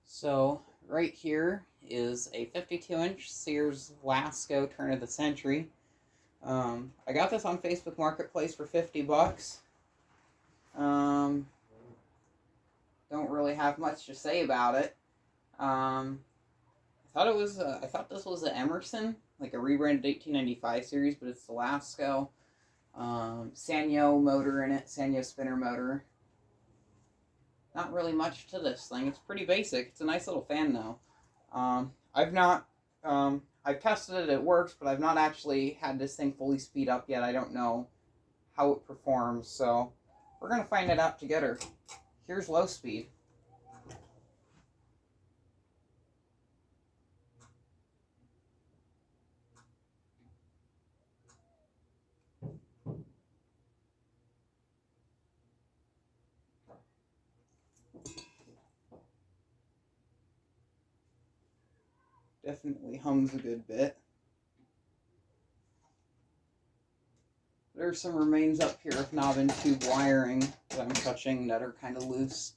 So right here is a 52-inch Sears Lasko turn of the century. I got this on Facebook Marketplace for 50 bucks. Um, don't really have much to say about it. I thought this was an Emerson, like a rebranded 1895 series, but it's the Lasko. Sanyo motor in it, Sanyo spinner motor. Not really much to this thing. It's pretty basic. It's a nice little fan though. I've tested it, it works, but I've not actually had this thing fully speed up yet. I don't know how it performs, so we're going to find it out together. Here's low speed. Definitely hums a good bit. There's some remains up here of knob and tube wiring that I'm touching that are kind of loose.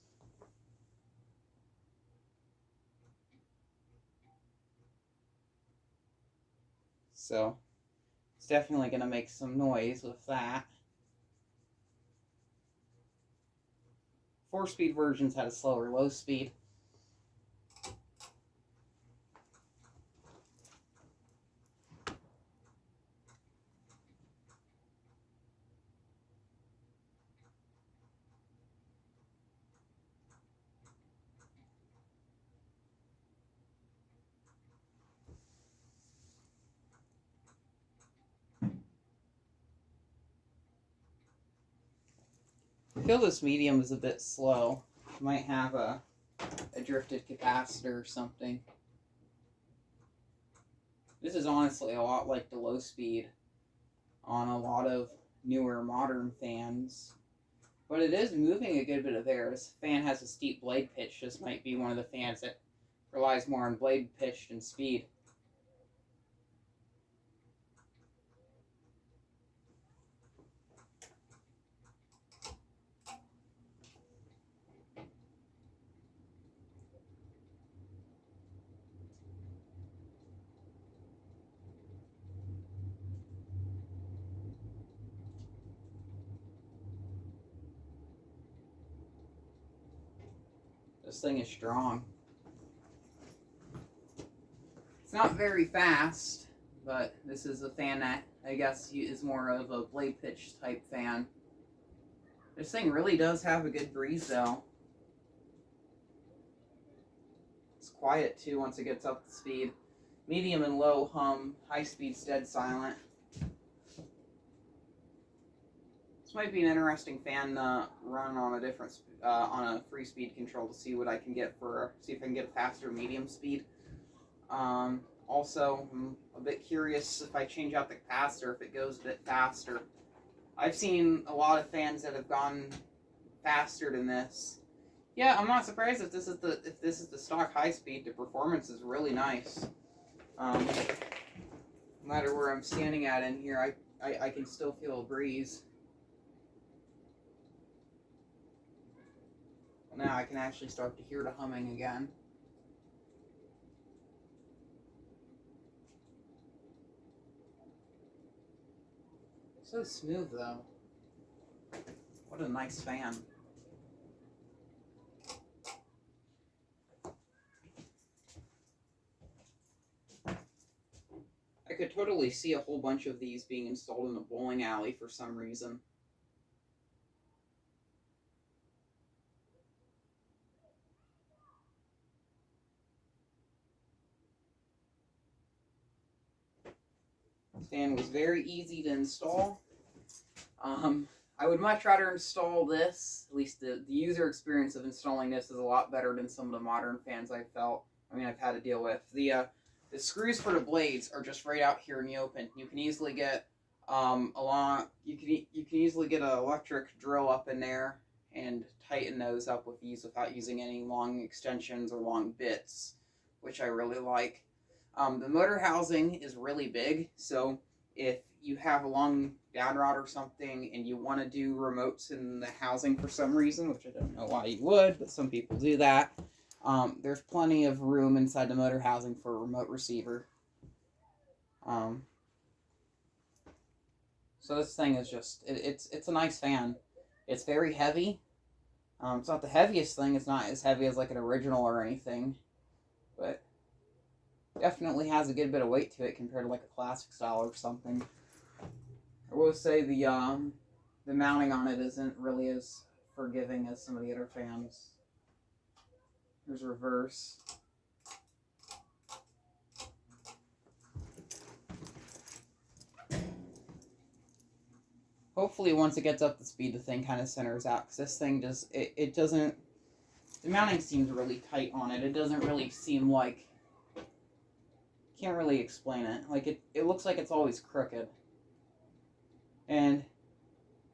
So it's definitely going to make some noise with that. 4-speed versions had a slower low speed. I feel this medium is a bit slow. Might have a drifted capacitor or something. This is honestly a lot like the low speed on a lot of newer modern fans. But it is moving a good bit of air. This fan has a steep blade pitch. This might be one of the fans that relies more on blade pitch than speed. This thing is strong. It's not very fast, but this is a fan that I guess is more of a blade pitch type fan. This thing really does have a good breeze though. It's quiet too once it gets up to speed. Medium and low hum, high speed's dead silent. This might be an interesting fan run on a different on a free speed control to see what I can get see if I can get a faster medium speed. Also, I'm a bit curious if I change out the capacitor if it goes a bit faster. I've seen a lot of fans that have gone faster than this. Yeah, I'm not surprised if this is the stock high speed. The performance is really nice. No matter where I'm standing at in here, I can still feel a breeze. Now I can actually start to hear the humming again. So smooth though. What a nice fan. I could totally see a whole bunch of these being installed in a bowling alley for some reason. This fan was very easy to install. I would much rather install this. At least the user experience of installing this is a lot better than some of the modern fans I've had to deal with. The screws for the blades are just right out here in the open. You can easily get you can easily get an electric drill up in there and tighten those up with these without using any long extensions or long bits, which I really like. The motor housing is really big, so if you have a long down rod or something and you want to do remotes in the housing for some reason, which I don't know why you would, but some people do that, There's plenty of room inside the motor housing for a remote receiver. So this thing is just, it's a nice fan. It's very heavy. It's not the heaviest thing. It's not as heavy as like an original or anything, but definitely has a good bit of weight to it compared to like a classic style or something. I will say the mounting on it isn't really as forgiving as some of the other fans. Here's reverse. Hopefully once it gets up to speed, the thing kind of centers out, because this thing just, it doesn't, the mounting seems really tight on it. It doesn't really seem like, can't really explain it. Like, it looks like it's always crooked. And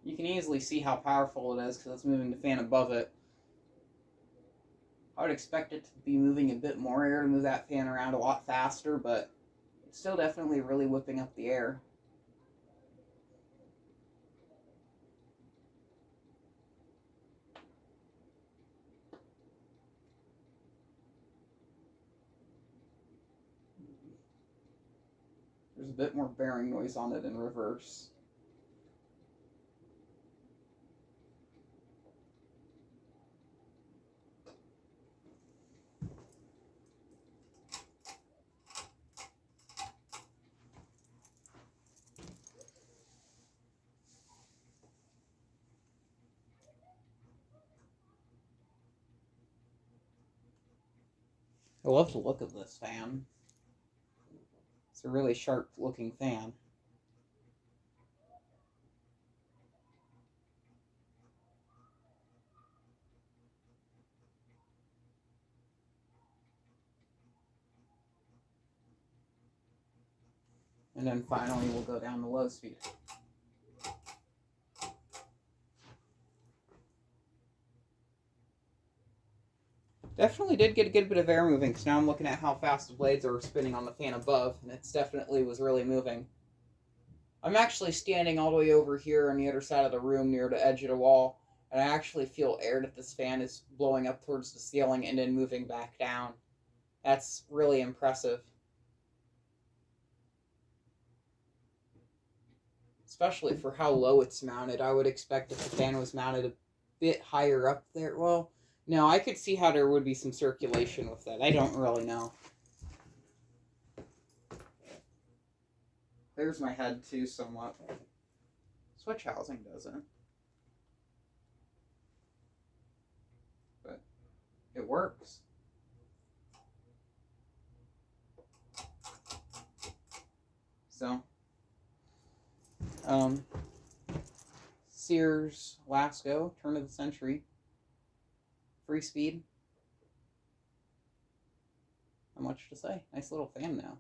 you can easily see how powerful it is, because it's moving the fan above it. I would expect it to be moving a bit more air to move that fan around a lot faster, but it's still definitely really whipping up the air. There's a bit more bearing noise on it in reverse. I love the look of this fan. It's a really sharp looking fan. And then finally we'll go down to low speed. Definitely did get a good bit of air moving, because now I'm looking at how fast the blades are spinning on the fan above, and it's definitely was really moving. I'm actually standing all the way over here on the other side of the room near the edge of the wall, and I actually feel air that this fan is blowing up towards the ceiling and then moving back down. That's really impressive. Especially for how low it's mounted. I would expect if the fan was mounted a bit higher up there. Well, no, I could see how there would be some circulation with that. I don't really know. There's my head too, somewhat. Switch housing doesn't. But it works. So, Sears Lasko, turn of the century. Free speed. Not much to say. Nice little fan now.